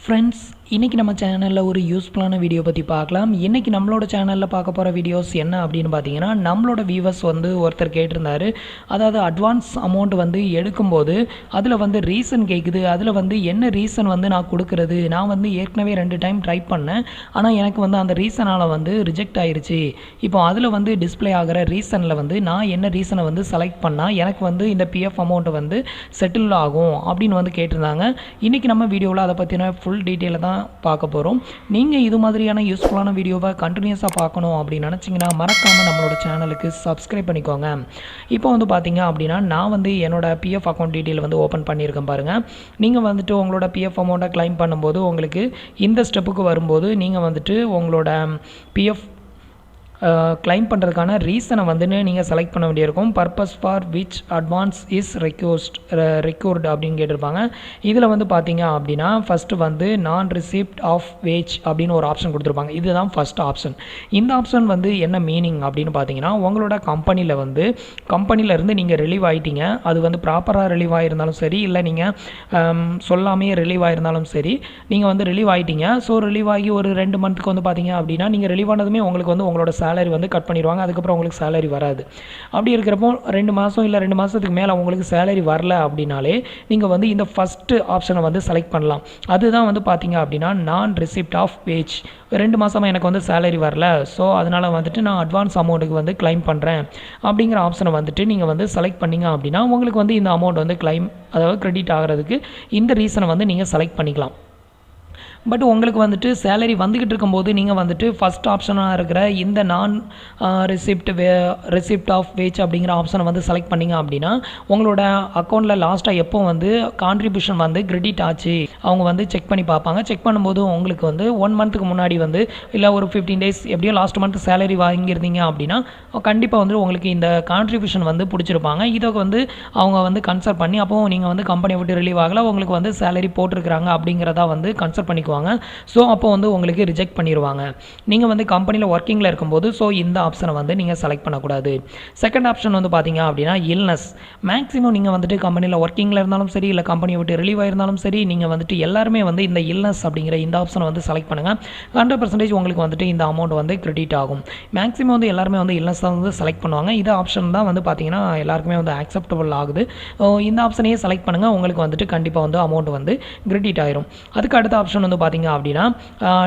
Friends, இன்றைக்கி நம்ம சேனலில் ஒரு யூஸ்ஃபுல்லான வீடியோ பற்றி பார்க்கலாம். இன்றைக்கி நம்மளோட சேனலில் பார்க்க போகிற வீடியோஸ் என்ன அப்படின்னு பார்த்தீங்கன்னா, நம்மளோட வியூவர்ஸ் ஒருத்தர் கேட்டிருந்தார். அதாவது அட்வான்ஸ் அமௌண்ட் எடுக்கும்போது அதில் ரீசன் கேட்குது. அதில் என்ன ரீசன் நான் கொடுக்குறது, நான் ஏற்கனவே 2 டைம் ட்ரை பண்ணேன். ஆனால் எனக்கு அந்த ரீசனால் ரிஜெக்ட் ஆயிருச்சு. இப்போ அதில் டிஸ்பிளே ஆகிற ரீசனில் நான் என்ன ரீசனை செலக்ட் பண்ணால் எனக்கு இந்த பிஎஃப் அமௌண்ட்டு செட்டில் ஆகும் அப்படின்னு கேட்டிருந்தாங்க. இன்றைக்கி நம்ம வீடியோவில் அதை பற்றின ஃபுல் டீட்டெயிலை தான் பார்க்க போகிறோம். நீங்கள் இது மாதிரியான யூஸ்ஃபுல்லான வீடியோவை கண்டினியூஸாக பார்க்கணும் அப்படின்னு நினச்சிங்கன்னா மறக்காமல் நம்மளோட சேனலுக்கு சப்ஸ்கிரைப் பண்ணிக்கோங்க. இப்போ பார்த்தீங்க அப்படின்னா நான் என்னோட பிஎஃப் அக்கௌண்ட் டீட்டெயில் ஓப்பன் பண்ணியிருக்கேன் பாருங்கள். நீங்கள் உங்களோட பிஎஃப் அமௌண்ட்டை கிளைம் பண்ணும்போது உங்களுக்கு இந்த ஸ்டெப்புக்கு வரும்போது நீங்கள் உங்களோட பிஎஃப் கிளைம் பண்ணுறதுக்கான ரீசனை நீங்கள் செலக்ட் பண்ண வேண்டியிருக்கும். Purpose for which advance is required அப்படின்னு கேட்டிருப்பாங்க. இதில் பார்த்தீங்க அப்படின்னா ஃபஸ்ட்டு நான் ரிசிப்ட் ஆஃப் வேஜ் அப்படின்னு ஒரு ஆப்ஷன் கொடுத்துருப்பாங்க. இதுதான் ஃபஸ்ட் ஆப்ஷன். இந்த ஆப்ஷன் என்ன மீனிங் அப்படின்னு பார்த்தீங்கன்னா, உங்களோட கம்பெனியிலேருந்து நீங்கள் ரிலீவ் ஆகிட்டீங்க. அது ப்ராப்பராக ரிலீவ் ஆகிருந்தாலும் சரி, இல்லை நீங்கள் சொல்லாமே ரிலீவ் ஆகிருந்தாலும் சரி, நீங்கள் ரிலீவ் ஆகிட்டீங்க. ஸோ ரிலீவ் ஆகி ஒரு 2 மந்த்துக்கு பார்த்தீங்க அப்படின்னா நீங்கள் ரிலீவ் ஆனதுமே உங்களுக்கு உங்களோட சேலரி கட் பண்ணிடுவாங்க. அதுக்கப்புறம் உங்களுக்கு சேலரி வராது. அப்படி இருக்கிறப்போ 2 மாதம் இல்லை 2 மாதத்துக்கு மேலே உங்களுக்கு சேலரி வரல அப்படின்னாலே நீங்கள் இந்த ஃபஸ்ட்டு ஆப்ஷனை செலக்ட் பண்ணலாம். அதுதான் பார்த்தீங்க அப்படின்னா நான் ரிசிப்ட் ஆஃப் வேஜ். 2 மாதமாக எனக்கு சேலரி வரல, ஸோ அதனால் நான் அட்வான்ஸ் அமௌண்ட்டுக்கு கிளைம் பண்ணுறேன் அப்படிங்கிற ஆப்ஷனை நீங்கள் செலக்ட் பண்ணிங்க அப்படின்னா உங்களுக்கு இந்த அமௌண்ட் கிளைம், அதாவது கிரெடிட் ஆகிறதுக்கு இந்த ரீசனை நீங்கள் செலக்ட் பண்ணிக்கலாம். பட் உங்களுக்கு சேலரி வந்துக்கிட்டு இருக்கும்போது நீங்கள் ஃபஸ்ட் ஆப்ஷனாக இருக்கிற இந்த நான் ரிசிப்ட் ஆஃப் வேஜ் அப்படிங்கிற ஆப்ஷனை செலக்ட் பண்ணிங்க அப்படின்னா உங்களோட அக்கௌண்ட்டில் லாஸ்ட்டாக எப்போ கான்ட்ரிபியூஷன் கிரெடிட் ஆச்சு அவங்க செக் பண்ணி பார்ப்பாங்க. செக் பண்ணும்போது உங்களுக்கு 1 மந்த்துக்கு முன்னாடி இல்லை ஒரு 15 டேஸ் எப்படியோ லாஸ்ட் மந்த் சேலரி வாங்கியிருந்தீங்க அப்படின்னா கண்டிப்பாக உங்களுக்கு இந்த கான்ட்ரிபியூஷன் பிடிச்சிருப்பாங்க. இதை அவங்க கன்சல்ட் பண்ணி அப்போது நீங்கள் கம்பெனியை விட்டு ரிலீவ் ஆகலை, உங்களுக்கு சேலரி போட்டிருக்கிறாங்க அப்படிங்கிறதா கன்சல்ட் பண்ணிக்குவாங்க. ஸோ அப்போ உங்களுக்கு ரிஜெக்ட் பண்ணிடுவாங்க. நீங்கள் கம்பெனியில் ஒர்க்கிங்கில் இருக்கும்போது ஸோ இந்த ஆப்ஷனை நீங்கள் செலக்ட் பண்ணக்கூடாது. செகண்ட் ஆப்ஷன் பார்த்தீங்க அப்படின்னா இல்னஸ். மேக்ஸிமம் நீங்கள் கம்பெனியில் ஒர்க்கிங்கில் இருந்தாலும் சரி, இல்லை கம்பெனியை விட்டு ரிலீவ் ஆயிருந்தாலும் சரி, நீங்கள் எல்லாருமே இந்த இல்னஸ் அப்படிங்கிற இந்த ஆப்ஷனை செலக்ட் பண்ணுங்கள். 100% உங்களுக்கு இந்த அமௌண்ட் கிரெடிட் ஆகும். மேக்ஸிமம் எல்லாருமே இல்னஸ் தான் செலக்ட் பண்ணுவாங்க. இந்த ஆப்ஷன் தான் பார்த்தீங்கன்னா எல்லாருக்குமே ஆக்செப்டபிள் ஆகுது. இந்த ஆப்ஷனையே செலக்ட் பண்ணுங்கள். உங்களுக்கு கண்டிப்பாக அமௌண்ட் கிரெடிட் ஆயிரும். அதுக்கு அடுத்த ஆப்ஷன் பார்த்தீங்க அப்படின்னா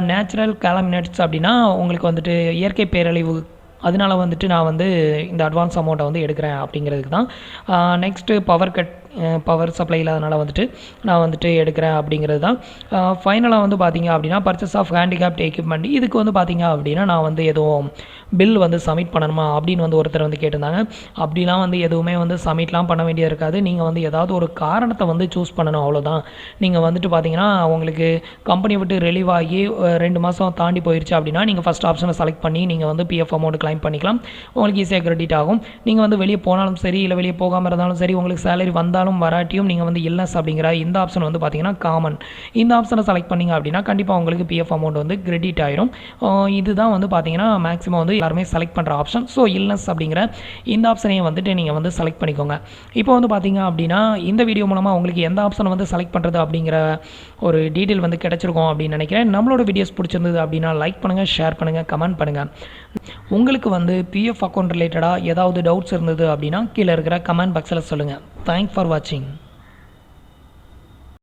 நேச்சுரல் கேலமினேட்ஸ் அப்படின்னா உங்களுக்கு இயற்கை பேரழிவு, அதனால நான் இந்த அட்வான்ஸ் அமௌண்ட்டை எடுக்கிறேன் அப்படிங்கிறதுக்கு தான். நெக்ஸ்ட்டு பவர் சப்ளை இல்லாதனால நான் எடுக்கிறேன் அப்படிங்கிறது தான். ஃபைனலாக பார்த்தீங்க அப்படின்னா பர்ச்சேஸ் ஆஃப் ஹேண்டிகேப்ட் எக்யூப்மெண்ட். இதுக்கு பார்த்தீங்க அப்படின்னா நான் எதுவும் பில் சப்மிட் பண்ணணுமா அப்படின்னு ஒருத்தர் கேட்டிருந்தாங்க. அப்படிலாம் எதுவுமே சப்மிட்லாம் பண்ண வேண்டியது இருக்காது. நீங்கள் ஏதாவது ஒரு காரணத்தை சூஸ் பண்ணணும், அவ்வளோதான். நீங்கள் பார்த்தீங்கன்னா உங்களுக்கு கம்பெனி விட்டு ரிலீவ் ஆகி 2 மாதம் தாண்டி போயிடுச்சு அப்படின்னா நீங்கள் ஃபஸ்ட் ஆப்ஷனை செலக்ட் பண்ணி நீங்கள் பிஎஃப் அமௌண்ட் கிளைம் பண்ணிக்கலாம். உங்களுக்கு ஈஸியாக கிரெடிட் ஆகும். நீங்கள் வெளியே போனாலும் சரி, இல்லை வெளியே போகாமல் இருந்தாலும் சரி, உங்களுக்கு சேலரி வந்தாலும் வராட்டியும் நீங்கள் இல்னஸ் அப்படிங்கிற இந்த ஆப்ஷன் பார்த்தீங்கன்னா காமன். இந்த ஆப்ஷனை செலக்ட் பண்ணிங்க அப்படின்னா கண்டிப்பாக உங்களுக்கு பிஎஃப் அமௌண்ட் கிரெடிட் ஆயிரும். இதுதான் பார்த்தீங்கன்னா மேக்ஸிமம் எல்லாருமே செலக்ட் பண்ணுற ஆப்ஷன். ஸோ இல்னஸ் அப்படிங்கிற இந்த ஆப்ஷனையும் நீங்கள் செலக்ட் பண்ணிக்கோங்க. இப்போ பார்த்தீங்க அப்படின்னா இந்த வீடியோ மூலமாக உங்களுக்கு எந்த ஆப்ஷனை செலக்ட் பண்ணுறது அப்படிங்கிற ஒரு டீட்டெயில் கிடைச்சிருக்கும் அப்படின்னு நினைக்கிறேன். நம்மளோட வீடியோஸ் பிடிச்சிருந்தது அப்படின்னா லைக் பண்ணுங்கள், ஷேர் பண்ணுங்கள், கமெண்ட் பண்ணுங்கள். உங்களுக்கு பிஎஃப் அக்கௌண்ட் ரிலேட்டடாக ஏதாவது டவுட்ஸ் இருந்தது அப்படின்னா கீழே இருக்கிற கமெண்ட் பாக்ஸில் சொல்லுங்கள். தேங்க்ஸ் ஃபார் வாட்சிங்.